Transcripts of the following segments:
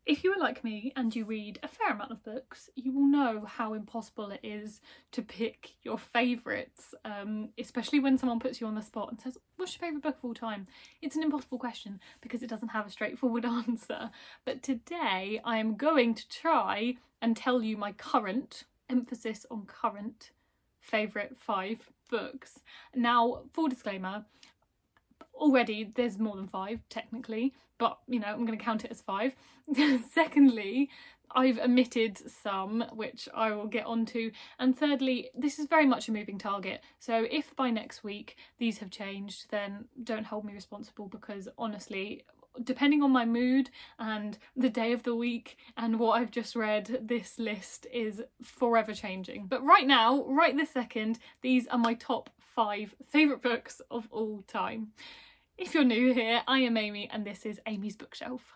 If you are like me and you read a fair amount of books, you will know how impossible it is to pick your favourites, especially when someone puts you on the spot and says, what's your favourite book of all time? It's an impossible question because it doesn't have a straightforward answer. But today I am going to try and tell you my current, emphasis on current, favourite 5 books. Now, full disclaimer, already there's more than 5 technically, but you know, I'm going to count it as 5. Secondly, I've omitted some which I will get onto, and thirdly, this is very much a moving target, so if by next week these have changed, then don't hold me responsible, because honestly, depending on my mood and the day of the week and what I've just read, this list is forever changing. But right now, right this second, these are my top 5 favourite books of all time. If you're new here, I am Amy and this is Amy's Bookshelf.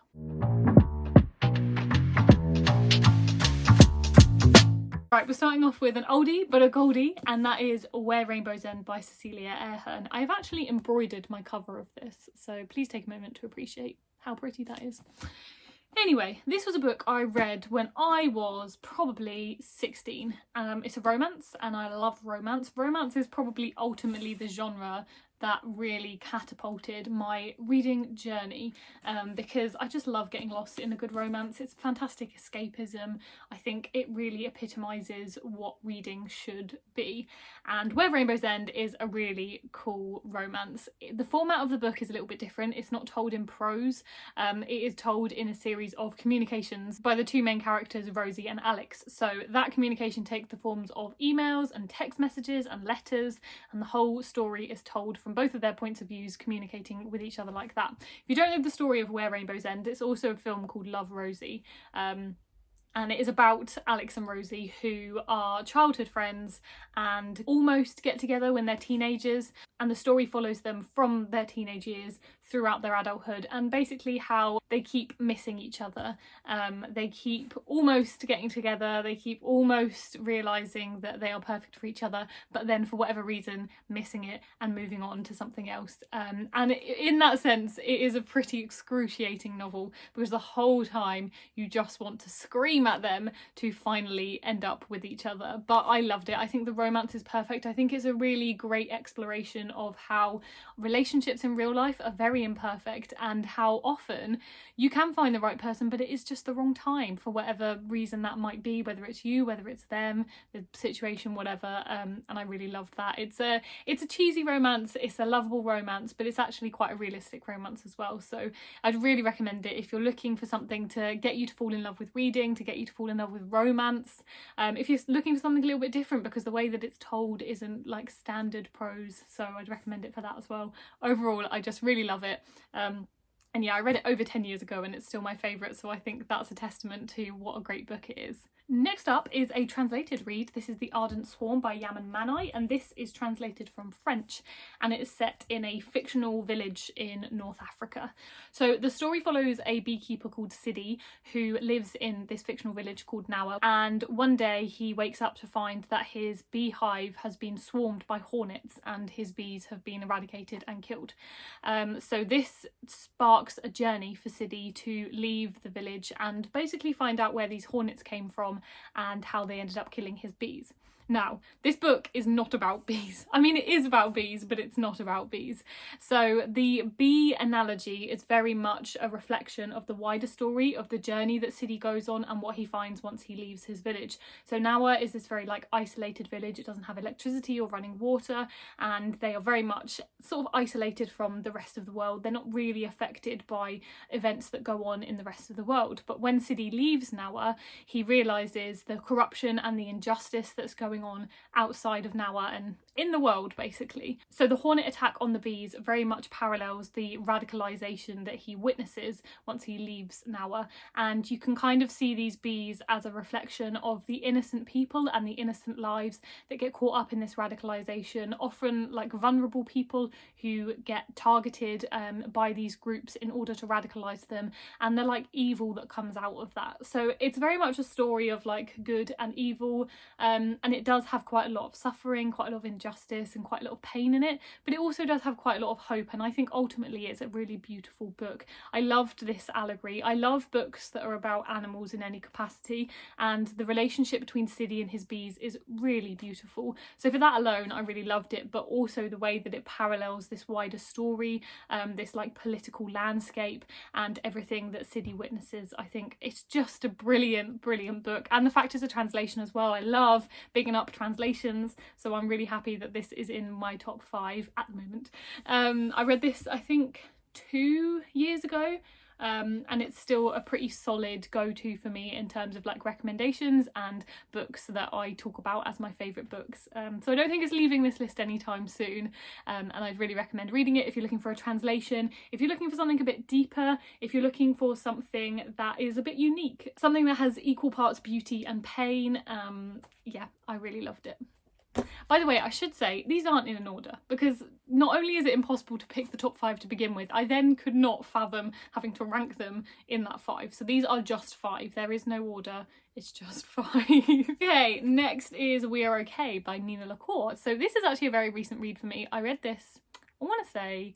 Right, we're starting off with an oldie but a goldie, and that is Where Rainbows End by Cecilia Ahern. I've actually embroidered my cover of this, so please take a moment to appreciate how pretty that is. Anyway, this was a book I read when I was probably 16. It's a romance and I love romance. Romance is probably ultimately the genre that really catapulted my reading journey, because I just love getting lost in a good romance. It's fantastic escapism. I think it really epitomises what reading should be, and Where Rainbows End is a really cool romance. The format of the book is a little bit different. It's not told in prose, it is told in a series of communications by the 2 main characters, Rosie and Alex. So that communication takes the forms of emails and text messages and letters, and the whole story is told from both of their points of views, communicating with each other like that. If you don't know the story of Where Rainbows End, it's also a film called Love, Rosie. And it is about Alex and Rosie, who are childhood friends and almost get together when they're teenagers, and the story follows them from their teenage years throughout their adulthood, and basically how they keep missing each other. They keep almost getting together, they keep almost realising that they are perfect for each other, but then for whatever reason missing it and moving on to something else. And in that sense, it is a pretty excruciating novel, because the whole time you just want to scream at them to finally end up with each other. But I loved it. I think the romance is perfect. I think it's a really great exploration of how relationships in real life are very imperfect, and how often you can find the right person but it is just the wrong time for whatever reason that might be, whether it's you, whether it's them, the situation, whatever. And I really loved that. It's a cheesy romance, it's a lovable romance, but it's actually quite a realistic romance as well, so I'd really recommend it if you're looking for something to get you to fall in love with reading, to get you to fall in love with romance. If you're looking for something a little bit different, because the way that it's told isn't like standard prose, so I'd recommend it for that as well. Overall, I just really love it. And yeah, I read it over 10 years ago and it's still my favourite, so I think that's a testament to what a great book it is. Next up is a translated read. This is The Ardent Swarm by Yaman Manai, and this is translated from French, and it is set in a fictional village in North Africa. So the story follows a beekeeper called Sidi who lives in this fictional village called Nawa, and one day he wakes up to find that his beehive has been swarmed by hornets and his bees have been eradicated and killed. So this sparks a journey for Sidi to leave the village and basically find out where these hornets came from and how they ended up killing his bees. Now, this book is not about bees. I mean, it is about bees, but it's not about bees. So the bee analogy is very much a reflection of the wider story of the journey that Sidi goes on and what he finds once he leaves his village. So Nawa is this very like isolated village. It doesn't have electricity or running water, and they are very much sort of isolated from the rest of the world. They're not really affected by events that go on in the rest of the world. But when Sidi leaves Nawa, he realises the corruption and the injustice that's going on outside of Nawa and in the world, basically. So the hornet attack on the bees very much parallels the radicalisation that he witnesses once he leaves Nawa, and you can kind of see these bees as a reflection of the innocent people and the innocent lives that get caught up in this radicalisation, often like vulnerable people who get targeted by these groups in order to radicalise them, and they're like evil that comes out of that. So it's very much a story of like good and evil, and it it does have quite a lot of suffering, quite a lot of injustice and quite a lot of pain in it, but it also does have quite a lot of hope, and I think ultimately it's a really beautiful book. I loved this allegory. I love books that are about animals in any capacity, and the relationship between Siddy and his bees is really beautiful. So for that alone I really loved it, but also the way that it parallels this wider story, this like political landscape and everything that Siddy witnesses. I think it's just a brilliant book, and the fact it's a translation as well. I love bigging up translations, so I'm really happy that this is in my top 5 at the moment. I read this I think 2 years ago, and it's still a pretty solid go-to for me in terms of like recommendations and books that I talk about as my favourite books. So I don't think it's leaving this list anytime soon, and I'd really recommend reading it if you're looking for a translation, if you're looking for something a bit deeper, if you're looking for something that is a bit unique, something that has equal parts beauty and pain. Yeah, I really loved it. By the way, I should say these aren't in an order, because not only is it impossible to pick the top 5 to begin with, I then could not fathom having to rank them in that 5. So these are just 5. There is no order. It's just 5. Okay, next is We Are Okay by Nina LaCour. So this is actually a very recent read for me. I read this, I want to say,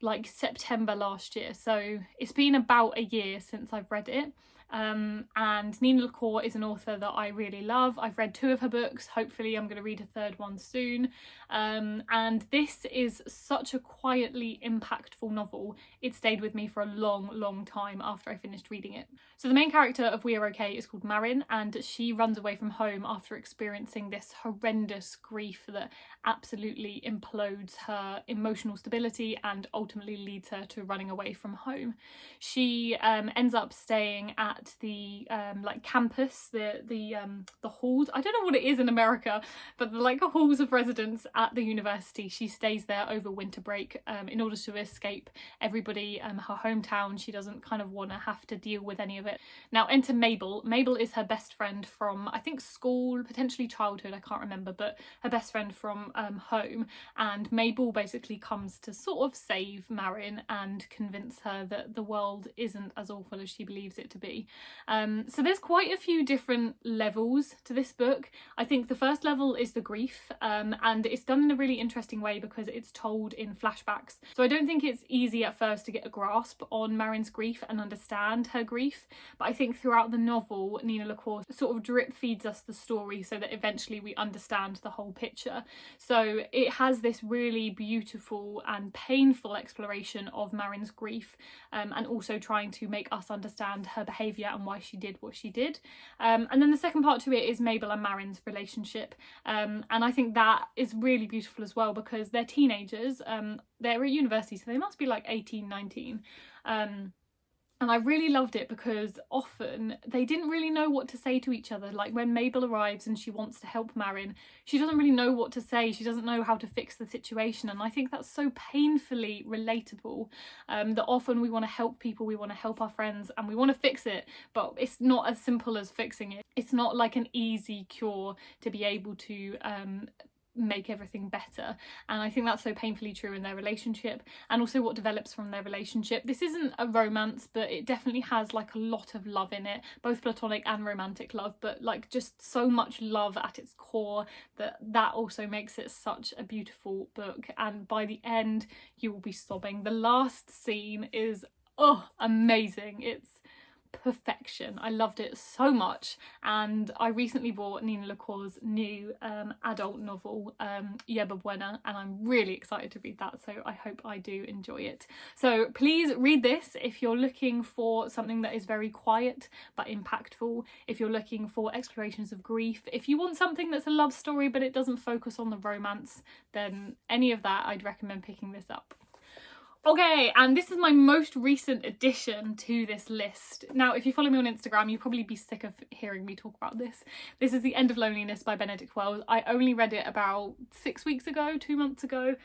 like September last year. So it's been about a year since I've read it. And Nina LaCour is an author that I really love. I've read 2 of her books. Hopefully I'm going to read a 3rd one soon. And this is such a quietly impactful novel. It stayed with me for a long time after I finished reading it. So the main character of We Are Okay is called Marin, and she runs away from home after experiencing this horrendous grief that absolutely implodes her emotional stability and ultimately leads her to running away from home. She ends up staying at the like campus, the halls. I don't know what it is in America, but the like halls of residence at the university. She stays there over winter break in order to escape everybody, her hometown. She doesn't kind of want to have to deal with any of it. Now enter Mabel. Mabel is her best friend from, I think, school, potentially childhood, I can't remember, but her best friend from home, and Mabel basically comes to sort of save Marin and convince her that the world isn't as awful as she believes it to be. So there's quite a few different levels to this book. I think the first level is the grief, and it's done in a really interesting way because it's told in flashbacks. So I don't think it's easy at first to get a grasp on Marin's grief and understand her grief, but I think throughout the novel Nina LaCour sort of drip feeds us the story so that eventually we understand the whole picture. So it has this really beautiful and painful exploration of Marin's grief, and also trying to make us understand her behaviour and why she did what she did. And then the second part to it is Mabel and Marin's relationship, and I think that is really beautiful as well because they're teenagers, they're at university, so they must be like 18, 19. And I really loved it because often they didn't really know what to say to each other. Like when Mabel arrives and she wants to help Marin, she doesn't really know what to say. She doesn't know how to fix the situation. And I think that's so painfully relatable, that often we want to help people, we want to help our friends and we want to fix it, but it's not as simple as fixing it. It's not like an easy cure to be able to make everything better, and I think that's so painfully true in their relationship and also what develops from their relationship. This isn't a romance, but it definitely has like a lot of love in it, both platonic and romantic love, but like just so much love at its core that also makes it such a beautiful book. And by the end you will be sobbing. The last scene is amazing. It's perfection. I loved it so much, and I recently bought Nina LaCour's new adult novel, Yerba Buena, and I'm really excited to read that, so I hope I do enjoy it. So please read this if you're looking for something that is very quiet but impactful, if you're looking for explorations of grief, if you want something that's a love story but it doesn't focus on the romance, then any of that I'd recommend picking this up. Okay, and this is my most recent addition to this list. Now, if you follow me on Instagram, you'll probably be sick of hearing me talk about this. This is The End of Loneliness by Benedict Wells. I only read it about 6 weeks ago, 2 months ago,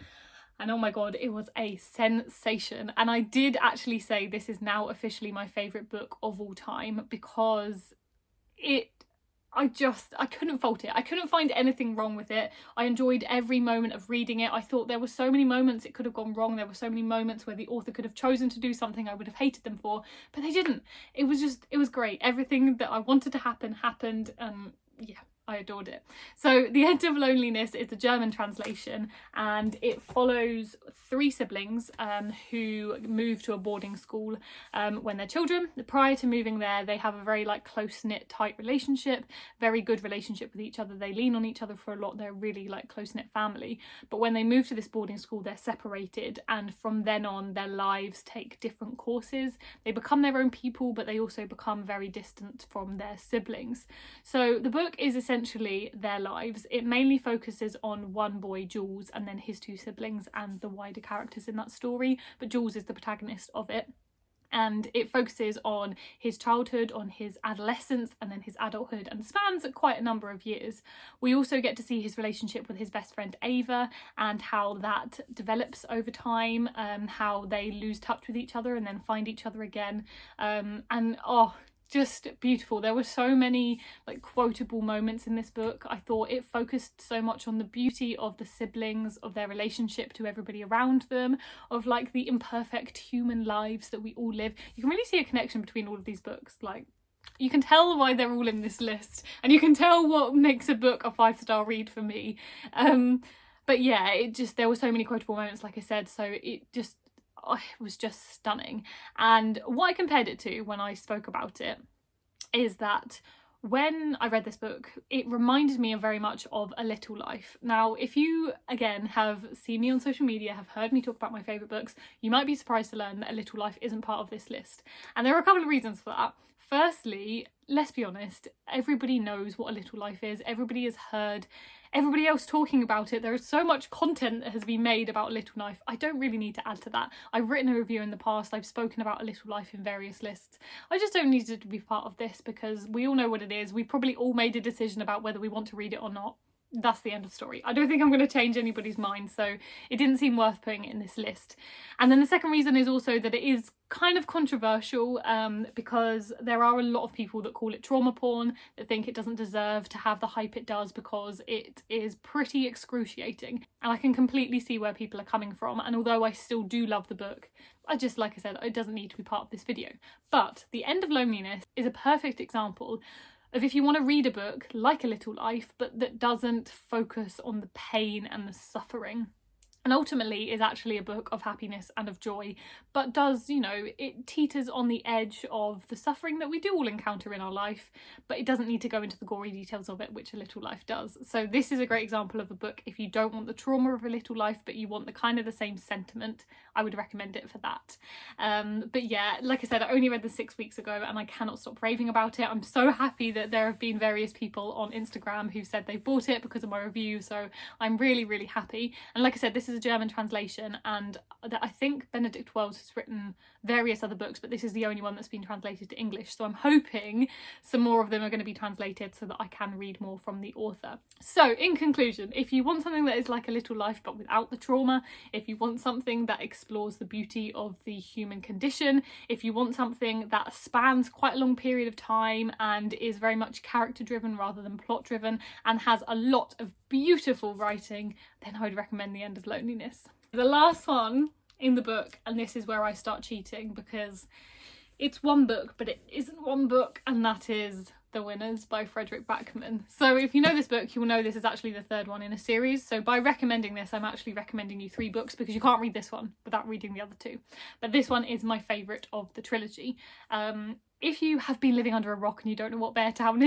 and oh my god, it was a sensation. And I did actually say this is now officially my favourite book of all time because I couldn't fault it. I couldn't find anything wrong with it. I enjoyed every moment of reading it. I thought there were so many moments it could have gone wrong. There were so many moments where the author could have chosen to do something I would have hated them for, but they didn't. It was great. Everything that I wanted to happen happened, and yeah, I adored it. So The End of Loneliness is a German translation, and it follows three siblings who move to a boarding school when they're children. Prior to moving there, they have a very like close-knit, tight relationship, very good relationship with each other. They lean on each other for a lot. They're really like close-knit family. But when they move to this boarding school, they're separated, and from then on their lives take different courses. They become their own people, but they also become very distant from their siblings. So the book is essentially their lives. It mainly focuses on one boy, Jules, and then his two siblings and the wider characters in that story, but Jules is the protagonist of it. And it focuses on his childhood, on his adolescence, and then his adulthood, and spans quite a number of years. We also get to see his relationship with his best friend Ava, and how that develops over time, how they lose touch with each other and then find each other again. Just beautiful. There were so many like quotable moments in this book. I thought it focused so much on the beauty of the siblings, of their relationship to everybody around them, of like the imperfect human lives that we all live. You can really see a connection between all of these books. Like, you can tell why they're all in this list, and you can tell what makes a book a 5-star read for me. But yeah, there were so many quotable moments, like I said, so it was just stunning. And what I compared it to when I spoke about it is that when I read this book, it reminded me very much of A Little Life. Now, if you, again, have seen me on social media, have heard me talk about my favourite books, you might be surprised to learn that A Little Life isn't part of this list. And there are a couple of reasons for that. Firstly, let's be honest, everybody knows what A Little Life is. Everybody has heard everybody else talking about it. There is so much content that has been made about A Little Life. I don't really need to add to that. I've written a review in the past. I've spoken about A Little Life in various lists. I just don't need it to be part of this because we all know what it is. We've probably all made a decision about whether we want to read it or not. That's the end of story. I don't think I'm going to change anybody's mind, so it didn't seem worth putting it in this list. And then the second reason is also that it is kind of controversial because there are a lot of people that call it trauma porn, that think it doesn't deserve to have the hype it does because it is pretty excruciating. And I can completely see where people are coming from, and although I still do love the book, like I said, it doesn't need to be part of this video. But The End of Loneliness is a perfect example of if you want to read a book like A Little Life, but that doesn't focus on the pain and the suffering. And ultimately is actually a book of happiness and of joy, but does, it teeters on the edge of the suffering that we do all encounter in our life, but it doesn't need to go into the gory details of it, which A Little Life does. So this is a great example of a book if you don't want the trauma of A Little Life, but you want the kind of the same sentiment. I would recommend it for that. But yeah, like I said, I only read this 6 weeks ago and I cannot stop raving about it. I'm so happy that there have been various people on Instagram who said they bought it because of my review, so I'm really, really happy. And like I said, this is a German translation, and I think Benedict Wells has written various other books, but this is the only one that's been translated to English, so I'm hoping some more of them are going to be translated so that I can read more from the author. So in conclusion, if you want something that is like A Little Life but without the trauma, if you want something that explores the beauty of the human condition, if you want something that spans quite a long period of time and is very much character driven rather than plot driven and has a lot of beautiful writing, then I would recommend The End of Loneliness. The last one in the book, and this is where I start cheating because it's one book but it isn't one book, and that is The Winners by Fredrik Backman. So if you know this book, you will know this is actually the third one in a series. So by recommending this, I'm actually recommending you 3 books because you can't read this one without reading the other 2. But this one is my favourite of the trilogy. If you have been living under a rock and you don't know what Beartown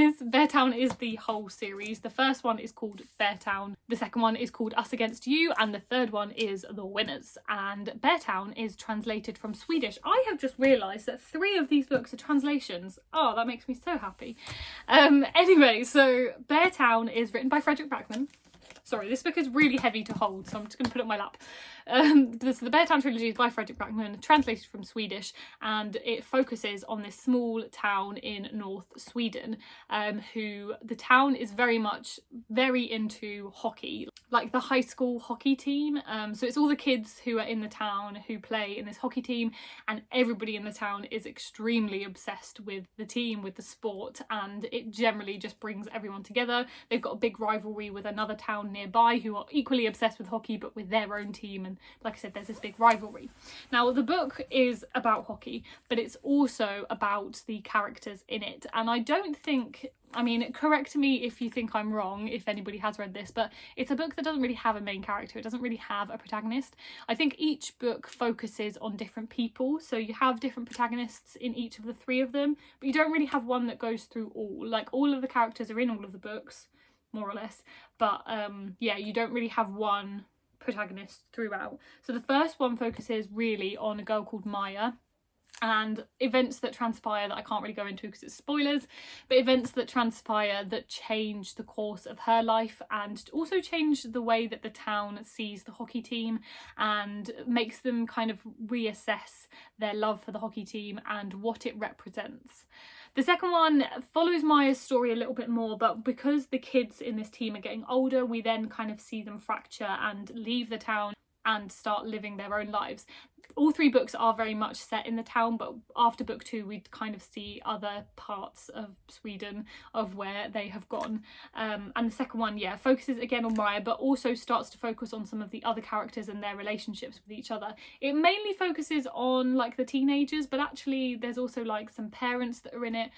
is the whole series. The first one is called Beartown, the second one is called Us Against You, and the third one is The Winners. And Beartown is translated from Swedish. I have just realised that 3 of these books are translations. Oh, that makes me so happy. Anyway, so Beartown is written by Fredrik Backman. Sorry, this book is really heavy to hold, so I'm just going to put it on my lap. The Beartown trilogy is by Fredrik Backman, translated from Swedish, and it focuses on this small town in North Sweden, who the town is very into hockey, like the high school hockey team. So it's all the kids who are in the town who play in this hockey team, and everybody in the town is extremely obsessed with the team, with the sport, and it generally just brings everyone together. They've got a big rivalry with another town near nearby who are equally obsessed with hockey but with their own team, and like I said, there's this big rivalry. Now the book is about hockey, but it's also about the characters in it, and I don't think, I mean, correct me if you think I'm wrong, if anybody has read this, but it's a book that doesn't really have a main character. It doesn't really have a protagonist. I think each book focuses on different people, so you have different protagonists in each of the three of them, but you don't really have one that goes through all. Like, all of the characters are in all of the books, more or less, but yeah, you don't really have one protagonist throughout. So the first one focuses really on a girl called Maya, and events that transpire that I can't really go into because it's spoilers, but events that transpire that change the course of her life and also change the way that the town sees the hockey team and makes them kind of reassess their love for the hockey team and what it represents. The second one follows Maya's story a little bit more, but because the kids in this team are getting older, we then kind of see them fracture and leave the town and start living their own lives. All three books are very much set in the town, but after book 2 we kind of see other parts of Sweden of where they have gone. And the second one, yeah, focuses again on Maya, but also starts to focus on some of the other characters and their relationships with each other. It mainly focuses on like the teenagers, but actually there's also like some parents that are in it.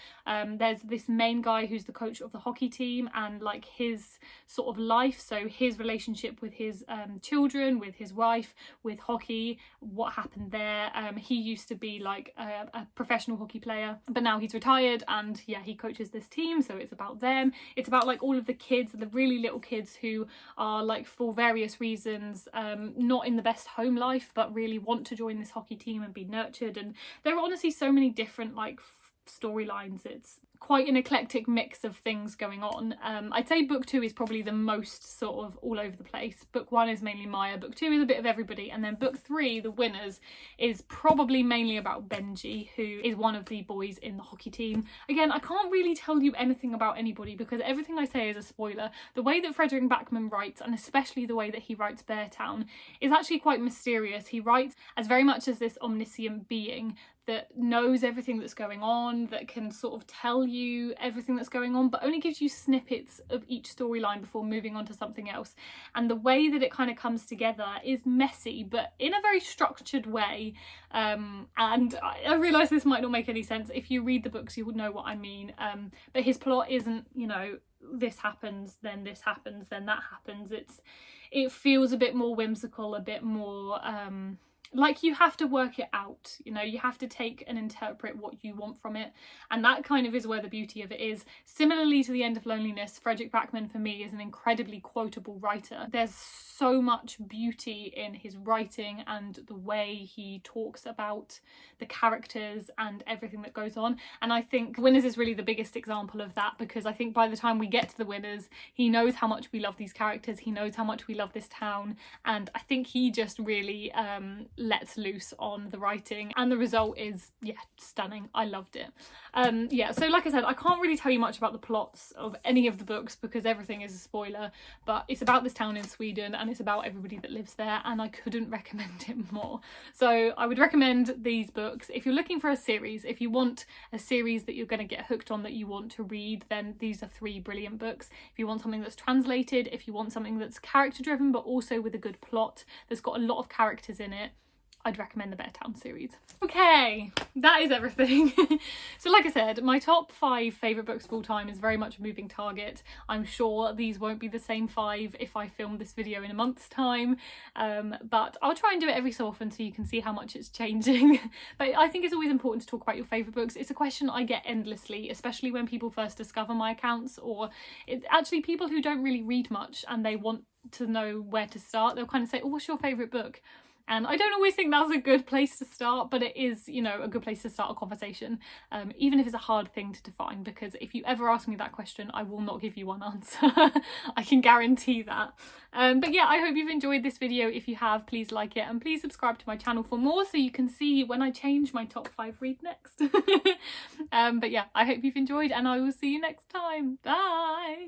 There's this main guy who's the coach of the hockey team and like his sort of life, so his relationship with his children, with his wife, with hockey, what happened there. He used to be like a professional hockey player, but now he's retired, and yeah, he coaches this team, so it's about them. It's about like all of the kids, the really little kids who are like for various reasons not in the best home life but really want to join this hockey team and be nurtured, and there are honestly so many different like storylines. It's quite an eclectic mix of things going on. I'd say book 2 is probably the most sort of all over the place. Book 1 is mainly Maya, book 2 is a bit of everybody, and then book 3, The Winners, is probably mainly about Benji, who is one of the boys in the hockey team. Again, I can't really tell you anything about anybody because everything I say is a spoiler. The way that Fredrik Backman writes, and especially the way that he writes Beartown, is actually quite mysterious. He writes as very much as this omniscient being that knows everything that's going on, that can sort of tell you everything that's going on, but only gives you snippets of each storyline before moving on to something else. And the way that it kind of comes together is messy, but in a very structured way. And I realise this might not make any sense. If you read the books, you would know what I mean. But his plot isn't, you know, this happens, then this happens, then that happens. It feels a bit more whimsical, a bit more like you have to work it out, you know, you have to take and interpret what you want from it, and that kind of is where the beauty of it is. Similarly to The End of Loneliness, Fredrik Backman for me is an incredibly quotable writer. There's so much beauty in his writing and the way he talks about the characters and everything that goes on, and I think Winners is really the biggest example of that, because I think by the time we get to The Winners, he knows how much we love these characters, he knows how much we love this town, and I think he just really lets loose on the writing, and the result is, yeah, stunning. I loved it. Yeah, so like I said, I can't really tell you much about the plots of any of the books because everything is a spoiler, but it's about this town in Sweden and it's about everybody that lives there, and I couldn't recommend it more. So I would recommend these books. If you're looking for a series, if you want a series that you're going to get hooked on, that you want to read, then these are 3 brilliant books. If you want something that's translated, if you want something that's character driven but also with a good plot that's got a lot of characters in it, I'd recommend the Beartown series. Okay, that is everything. So like I said, my top 5 favourite books of all time is very much a moving target. I'm sure these won't be the same 5 if I film this video in a month's time, but I'll try and do it every so often so you can see how much it's changing. But I think it's always important to talk about your favourite books. It's a question I get endlessly, especially when people first discover my accounts, or it's actually people who don't really read much and they want to know where to start. They'll kind of say, oh, what's your favourite book? And I don't always think that's a good place to start, but it is, you know, a good place to start a conversation, even if it's a hard thing to define, because if you ever ask me that question, I will not give you one answer. I can guarantee that. But yeah, I hope you've enjoyed this video. If you have, please like it, and please subscribe to my channel for more so you can see when I change my top 5 read next. But yeah, I hope you've enjoyed, and I will see you next time. Bye!